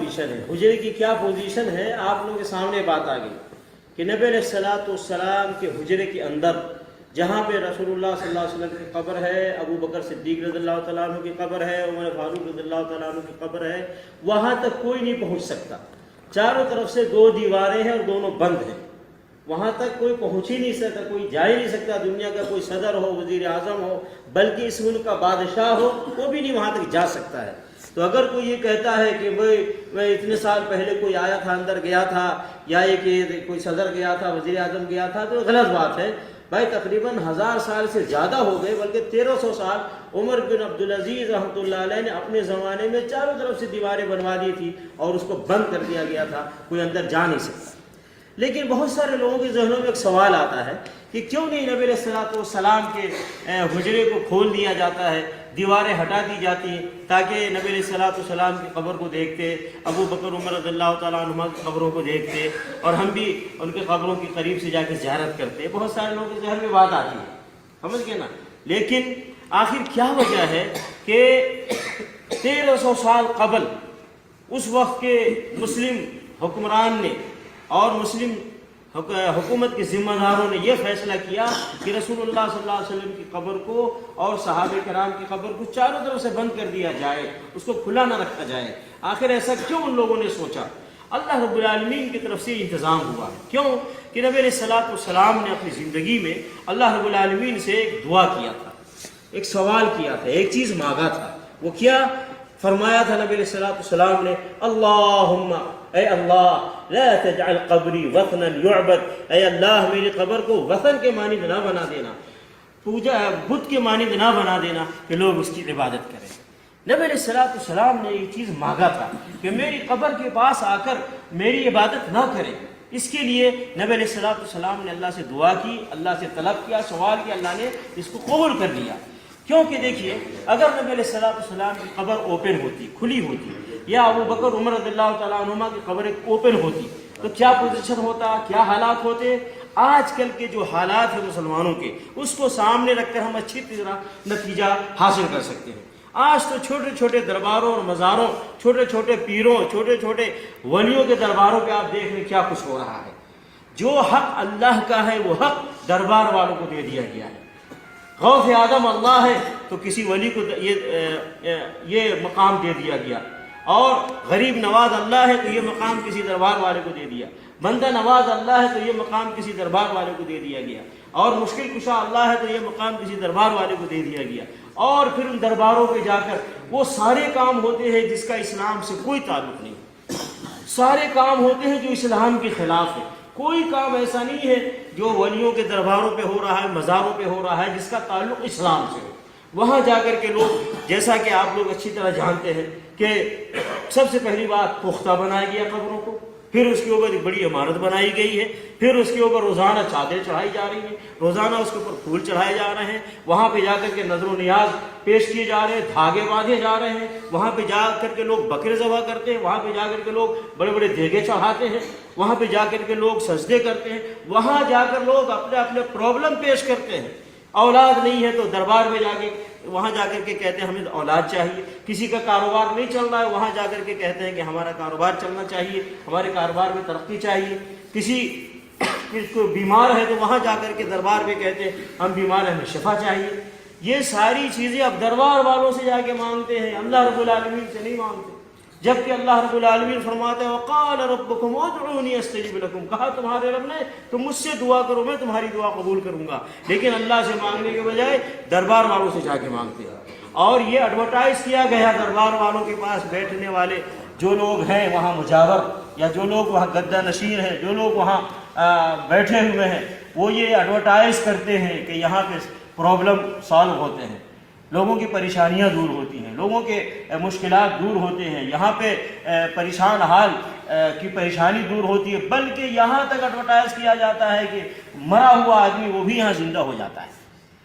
Position ہے، حجرے کی کیا پوزیشن ہے، آپ لوگوں کے سامنے بات آ گئی کہ نبی علیہ الصلوۃ والسلام کے حجرے کے اندر جہاں پہ رسول اللہ صلی اللہ علیہ وسلم کی قبر ہے، ابو بکر صدیق رضی اللہ تعالیٰ عنہ کی قبر ہے، عمر فاروق رضی اللہ تعالیٰ عنہ کی قبر ہے، وہاں تک کوئی نہیں پہنچ سکتا۔ چاروں طرف سے 2 دیواریں ہیں اور دونوں بند ہیں، وہاں تک کوئی پہنچ ہی نہیں سکتا، کوئی جا ہی نہیں سکتا، دنیا کا کوئی صدر ہو، وزیر اعظم ہو، بلکہ اس ملک کا بادشاہ ہو، وہ بھی نہیں وہاں تک جا سکتا ہے۔ تو اگر کوئی یہ کہتا ہے کہ میں اتنے سال پہلے کوئی آیا تھا، اندر گیا تھا، یا یہ کہ کوئی صدر گیا تھا، وزیر اعظم گیا تھا، تو غلط بات ہے۔ بھائی تقریباً 1000 سال سے زیادہ ہو گئے، بلکہ 1300 سال عمر بن عبدالعزیز رحمۃ اللہ علیہ نے اپنے زمانے میں چاروں طرف سے دیواریں بنوا دی تھی اور اس کو بند کر دیا گیا تھا، کوئی اندر جا نہیں سکتا۔ لیکن بہت سارے لوگوں کے ذہنوں میں ایک سوال آتا ہے کہ کیوں نہیں نبی علیہ الصلوۃ والسلام کے حجرے کو کھول دیا جاتا ہے، دیواریں ہٹا دی جاتی ہیں تاکہ نبی علیہ الصلوۃ والسلام کی قبر کو دیکھتے، ابو بکر عمر رضی اللہ تعالیٰ عنہ کی قبروں کو دیکھتے، اور ہم بھی ان کے قبروں کی قریب سے جا کے زیارت کرتے۔ بہت سارے لوگوں کے ذہن میں بات آتی ہے، سمجھ گئے نا؟ لیکن آخر کیا وجہ ہے کہ 1300 سال قبل اس وقت کے مسلم حکمران نے اور مسلم حکومت کے ذمہ داروں نے یہ فیصلہ کیا کہ رسول اللہ صلی اللہ علیہ وسلم کی قبر کو اور صحابہ کرام کی قبر کو چاروں طرف سے بند کر دیا جائے، اس کو کھلا نہ رکھا جائے۔ آخر ایسا کیوں ان لوگوں نے سوچا؟ اللہ رب العالمین کی طرف سے انتظام ہوا۔ کیوں کہ نبی علیہ الصلوۃ والسلام نے اپنی زندگی میں اللہ رب العالمین سے ایک دعا کیا تھا، ایک سوال کیا تھا، ایک چیز مانگا تھا۔ وہ کیا فرمایا تھا نبی علیہ الصلوۃ والسلام نے؟ اللہم، اے اللہ، لا تجعل قبری وثنا یعبد، اے اللہ میری قبر کو وثن کے مانند نہ بنا دینا، پوجا بت کے مانند نہ بنا دینا کہ لوگ اس کی عبادت کریں۔ نبی علیہ الصلوۃ والسلام نے یہ چیز مانگا تھا کہ میری قبر کے پاس آ کر میری عبادت نہ کریں۔ اس کے لیے نبی علیہ الصلوۃ والسلام نے اللہ سے دعا کی، اللہ سے طلب کیا، سوال کیا، اللہ نے اس کو قبول کر لیا۔ کیونکہ دیکھیے، اگر نبی علیہ الصلوۃ والسلام کی قبر اوپن ہوتی، کھلی ہوتی، یا ابو بکر عمر رضی اللہ تعالیٰ عنہما کی قبر اوپن ہوتی، تو کیا پوزیشن ہوتا، کیا حالات ہوتے؟ آج کل کے جو حالات ہیں مسلمانوں کے، اس کو سامنے رکھ کر ہم اچھی طرح نتیجہ حاصل کر سکتے ہیں۔ آج تو چھوٹے چھوٹے درباروں اور مزاروں، چھوٹے چھوٹے پیروں، چھوٹے چھوٹے ولیوں کے درباروں پہ آپ دیکھ لیں کیا کچھ ہو رہا ہے۔ جو حق اللہ کا ہے وہ حق دربار والوں کو دے دیا گیا ہے۔ غوث اعظم اللہ ہے تو کسی ولی کو یہ مقام دے دیا گیا، اور غریب نواز اللہ ہے تو یہ مقام کسی دربار والے کو دے دیا، بندہ نواز اللہ ہے تو یہ مقام کسی دربار والے کو دے دیا گیا، اور مشکل کشا اللہ ہے تو یہ مقام کسی دربار والے کو دے دیا گیا۔ اور پھر ان درباروں پہ جا کر وہ سارے کام ہوتے ہیں جس کا اسلام سے کوئی تعلق نہیں، سارے کام ہوتے ہیں جو اسلام کے خلاف ہے۔ کوئی کام ایسا نہیں ہے جو ولیوں کے درباروں پہ ہو رہا ہے، مزاروں پہ ہو رہا ہے، جس کا تعلق اسلام سے ہو۔ وہاں جا کر کے لوگ، جیسا کہ آپ لوگ اچھی طرح جانتے ہیں کہ سب سے پہلی بات پختہ بنایا گیا قبروں کو، پھر اس کے اوپر ایک بڑی عمارت بنائی گئی ہے، پھر اس کے اوپر روزانہ چادر چڑھائی جا رہی ہیں، روزانہ اس کے اوپر پھول چڑھائے جا رہے ہیں، وہاں پہ جا کر کے نظر و نیاز پیش کیے جا رہے ہیں، دھاگے باندھے جا رہے ہیں، وہاں پہ جا کر کے لوگ بکرے ذبح کرتے ہیں، وہاں پہ جا کر کے لوگ بڑے بڑے دیگے چڑھاتے ہیں، وہاں پہ جا کر کے لوگ سجدے کرتے ہیں، وہاں جا کر لوگ اپنے اپنے پرابلم پیش کرتے ہیں۔ اولاد نہیں ہے تو دربار میں جا کے وہاں جا کر کے کہتے ہیں ہمیں اولاد چاہیے، کسی کا کاروبار نہیں چل رہا ہے، وہاں جا کر کے کہتے ہیں کہ ہمارا کاروبار چلنا چاہیے، ہمارے کاروبار میں ترقی چاہیے، کسی کو بیمار ہے تو وہاں جا کر کے دربار میں کہتے ہیں ہم بیمار ہیں، ہمیں شفا چاہیے۔ یہ ساری چیزیں اب دربار والوں سے جا کے مانگتے ہیں، اللہ رب العالمین سے نہیں مانگتے، جبکہ اللہ رب العالمین فرماتے ہیں وقال ربکم ادعونی استجب لکم، کہا تمہارے رب نے تم مجھ سے دعا کرو میں تمہاری دعا قبول کروں گا، لیکن اللہ سے مانگنے کے بجائے دربار والوں سے جا کے مانگتے ہیں۔ اور یہ ایڈورٹائز کیا گیا دربار والوں کے پاس بیٹھنے والے جو لوگ ہیں وہاں مجاور، یا جو لوگ وہاں گدہ نشین ہیں، جو لوگ وہاں بیٹھے ہوئے ہیں، وہ یہ ایڈورٹائز کرتے ہیں کہ یہاں پہ پرابلم سالو ہوتے ہیں، لوگوں کی پریشانیاں دور ہوتی ہیں، لوگوں کے مشکلات دور ہوتے ہیں، یہاں پہ پریشان حال کی پریشانی دور ہوتی ہے، بلکہ یہاں تک ایڈورٹائز کیا جاتا ہے کہ مرا ہوا آدمی وہ بھی یہاں زندہ ہو جاتا ہے۔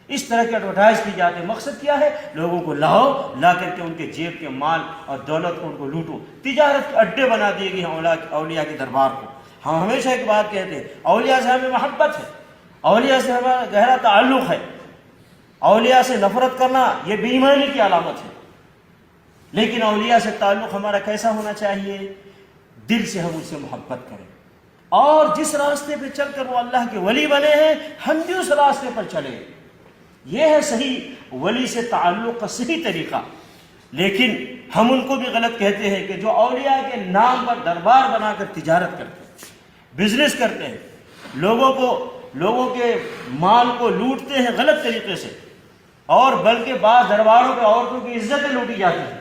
اس طرح کے ایڈورٹائز کی جاتے ہیں۔ مقصد کیا ہے؟ لوگوں کو لاؤ، لا کر کے ان کے جیب کے مال اور دولت کو ان کو لوٹو۔ تجارت کے اڈے بنا دیے گئے ہیں اولیاء کے دربار کو۔ ہم ہمیشہ ایک بات کہتے ہیں، اولیاء سے ہمیں محبت ہے، اولیاء سے ہمارا گہرا تعلق ہے، اولیاء سے نفرت کرنا یہ بے ایمانی کی علامت ہے۔ لیکن اولیاء سے تعلق ہمارا کیسا ہونا چاہیے؟ دل سے ہم ان سے محبت کریں، اور جس راستے پہ چل کر وہ اللہ کے ولی بنے ہیں ہم بھی اس راستے پر چلیں. یہ ہے صحیح ولی سے تعلق کا صحیح طریقہ. لیکن ہم ان کو بھی غلط کہتے ہیں کہ جو اولیاء کے نام پر دربار بنا کر تجارت کرتے ہیں، بزنس کرتے ہیں، لوگوں کے مال کو لوٹتے ہیں غلط طریقے سے، اور بلکہ بعض درباروں پہ عورتوں کی عزتیں لوٹی جاتی ہیں.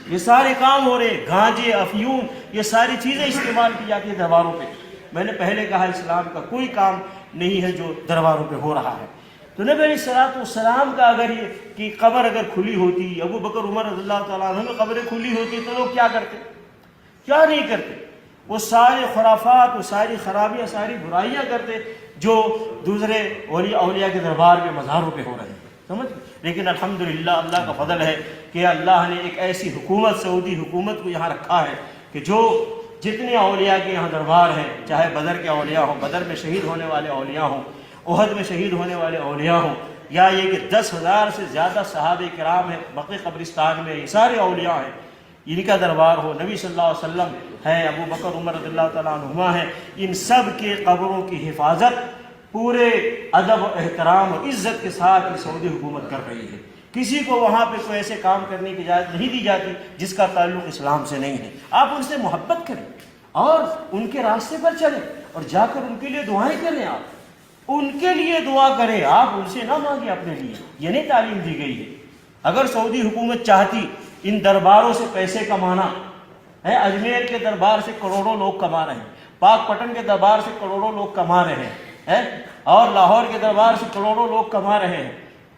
یہ سارے کام ہو رہے، گانجے، افیون، یہ ساری چیزیں استعمال کی جاتی ہیں درباروں پہ. میں نے پہلے کہا اسلام کا کوئی کام نہیں ہے جو درباروں پہ ہو رہا ہے. تو نبی علیہ الصلوۃ والسلام کا اگر یہ کہ قبر اگر کھلی ہوتی، ابو بکر عمر رضی اللہ تعالیٰ عنہ میں قبریں کھلی ہوتی تو لوگ کیا کرتے؟ کیا نہیں کرتے؟ وہ سارے خرافات، وہ ساری خرابیاں، ساری برائیاں کرتے جو دوسرے اولیاء کے دربار میں مزاروں پہ ہو رہے ہیں. سمجھ؟ لیکن الحمدللہ اللہ کا فضل ہے کہ اللہ نے ایک ایسی حکومت، سعودی حکومت کو یہاں رکھا ہے کہ جو جتنے اولیاء کے یہاں دربار ہیں، چاہے بدر کے اولیاء ہوں، بدر میں شہید ہونے والے اولیاء ہوں، احد میں شہید ہونے والے اولیاء ہوں، یا یہ کہ 10,000 سے زیادہ صحابہ کرام ہیں بقیع قبرستان میں، یہ سارے اولیاء ہیں، ان کا دربار ہو، نبی صلی اللہ علیہ وسلم ہے، ابو بکر عمر رضی اللہ تعالیٰ عنہما ہیں، ان سب کے قبروں کی حفاظت پورے ادب و احترام اور عزت کے ساتھ یہ سعودی حکومت کر رہی ہے. کسی کو وہاں پہ کوئی ایسے کام کرنے کی اجازت نہیں دی جاتی جس کا تعلق اسلام سے نہیں ہے. آپ ان سے محبت کریں اور ان کے راستے پر چلیں اور جا کر ان کے لیے دعائیں کریں. آپ ان کے لیے دعا کریں، آپ ان سے نہ مانگیں اپنے لیے. یہ نہیں تعلیم دی گئی ہے. اگر سعودی حکومت چاہتی ان درباروں سے پیسے کمانا ہے، اجمیر کے دربار سے کروڑوں لوگ کما رہے ہیں، پاک پٹن کے دربار سے کروڑوں لوگ کما رہے ہیں، اور لاہور کے دربار سے کروڑوں لوگ کما رہے ہیں،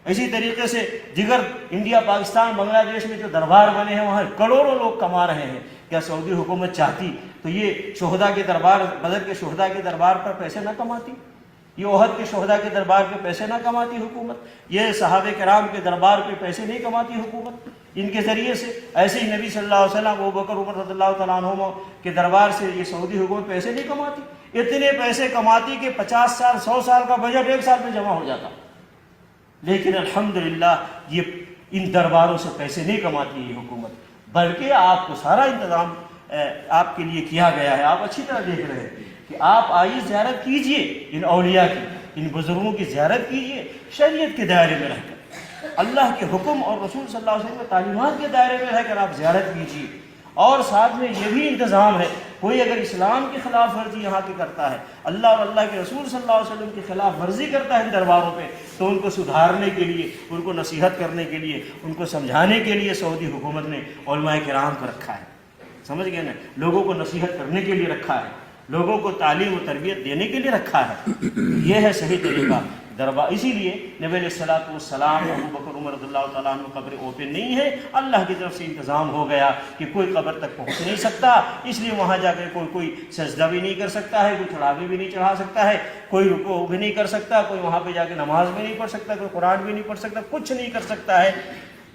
اسی طریقے سے دیگر انڈیا، پاکستان، بنگلہ دیش میں جو دربار بنے ہیں وہاں کروڑوں لوگ کما رہے ہیں. کیا سعودی حکومت چاہتی تو یہ شہداء کے دربار، بدر کے شہداء کے دربار پر پیسے نہ کماتی؟ یہ احد کے شہداء کے دربار پہ پیسے نہ کماتی حکومت؟ یہ صحابہ کرام کے دربار پہ پیسے نہیں کماتی حکومت ان کے ذریعے سے؟ ایسے ہی نبی صلی اللہ علیہ وسلم، ابو بکر عمر رضی اللہ تعالیٰ عنہ کے دربار سے یہ سعودی حکومت پیسے نہیں کماتی؟ اتنے پیسے کماتی کہ 50 سال 100 سال کا بجٹ ایک سال میں جمع ہو جاتا. لیکن الحمدللہ یہ ان درباروں سے پیسے نہیں کماتی یہ حکومت، بلکہ آپ کو سارا انتظام آپ کے لیے کیا گیا ہے. آپ اچھی طرح دیکھ رہے ہیں کہ آپ آئیے، زیارت کیجئے ان اولیاء کی، ان بزرگوں کی زیارت کیجئے شریعت کے دائرے میں رہ کر، اللہ کے حکم اور رسول صلی اللہ علیہ وسلم کے تعلیمات کے دائرے میں رہ کر آپ زیارت کیجئے. اور ساتھ میں یہ بھی انتظام ہے، کوئی اگر اسلام کی خلاف ورزی یہاں کی کرتا ہے، اللہ اور اللہ کے رسول صلی اللہ علیہ وسلم کی خلاف ورزی کرتا ہے ان درباروں پہ، تو ان کو سدھارنے کے لیے، ان کو نصیحت کرنے کے لیے، ان کو سمجھانے کے لیے سعودی حکومت نے علماء کرام کو رکھا ہے. سمجھ گئے نا؟ لوگوں کو نصیحت کرنے کے لیے رکھا ہے، لوگوں کو تعلیم و تربیت دینے کے لیے رکھا ہے. یہ ہے صحیح طریقہ دربار. اسی لیے نبی علیہ الصلوۃ والسلام، ابو بکر عمر رضی اللہ تعالیٰ عنہ قبر اوپن نہیں ہے، اللہ کی طرف سے انتظام ہو گیا کہ کوئی قبر تک پہنچ نہیں سکتا، اس لیے وہاں جا کے کوئی سجدہ بھی نہیں کر سکتا ہے، کوئی چڑھاوے بھی نہیں چڑھا سکتا ہے، کوئی رکوع بھی نہیں کر سکتا، کوئی وہاں پہ جا کے نماز بھی نہیں پڑھ سکتا، کوئی قرآن بھی نہیں پڑھ سکتا، کچھ نہیں کر سکتا ہے.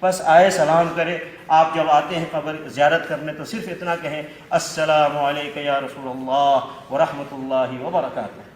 بس آئے سلام کرے. آپ جب آتے ہیں قبر زیارت کرنے تو صرف اتنا کہیں السلام علیک یا رسول اللہ ورحمۃ اللہ وبرکاتہ.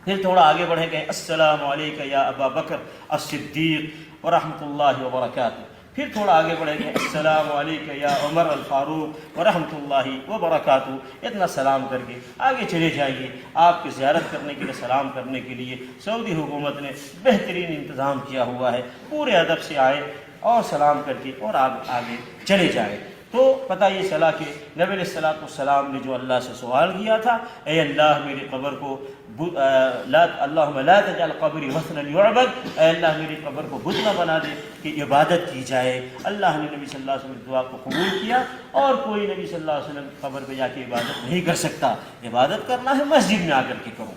پھر تھوڑا آگے بڑھیں گے السلام علیک یا ابا بکر الصدیق ورحمۃ اللہ وبرکاتہ. پھر تھوڑا آگے بڑھیں گے السلام علیک یا عمر الفاروق ورحمۃ اللہ وبرکاتہ. اتنا سلام کر کے آگے چلے جائیے. آپ کی زیارت کرنے کے لیے، سلام کرنے کے لیے سعودی حکومت نے بہترین انتظام کیا ہوا ہے. پورے ادب سے آئے اور سلام کر کے اور آگے چلے جائیں. تو پتہ یہ چلا کہ نبی علیہ الصلوۃ والسلام نے جو اللہ سے سوال کیا تھا، اے اللہ میری قبر کو اللہم لا تجعل قبری وثنا یعبد، اے اللہ میری قبر کو بت نہ بنا دے کہ عبادت کی جائے. اللہ نے نبی صلی اللہ علیہ وسلم کی دعا کو قبول کیا، اور کوئی نبی صلی اللہ علیہ وسلم قبر پہ جا کے عبادت نہیں کر سکتا. عبادت کرنا ہے مسجد میں آ کر کے کرو.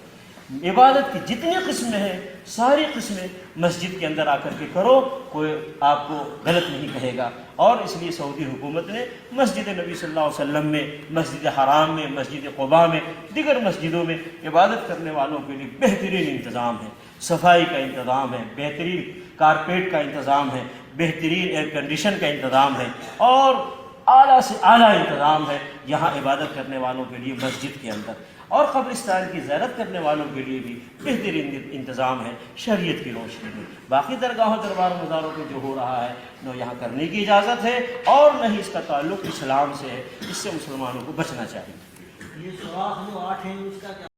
عبادت کی جتنی قسمیں ہیں ساری قسمیں مسجد کے اندر آ کر کے کرو، کوئی آپ کو غلط نہیں کہے گا. اور اس لیے سعودی حکومت نے مسجد نبی صلی اللہ علیہ وسلم میں، مسجد حرام میں، مسجد قباء میں، دیگر مسجدوں میں عبادت کرنے والوں کے لیے بہترین انتظام ہے. صفائی کا انتظام ہے، بہترین کارپیٹ کا انتظام ہے، بہترین ایئر کنڈیشن کا انتظام ہے، اور اعلیٰ سے اعلیٰ انتظام ہے یہاں عبادت کرنے والوں کے لیے مسجد کے اندر، اور قبرستان کی زیارت کرنے والوں کے لیے بھی بہترین انتظام ہے شریعت کی روشنی میں۔ باقی درگاہوں دربار مزاروں پہ جو ہو رہا ہے نہ یہاں کرنے کی اجازت ہے اور نہ ہی اس کا تعلق اسلام سے ہے، اس سے مسلمانوں کو بچنا چاہیے۔ یہ سوراخ جو 8 ہیں اس کا کیا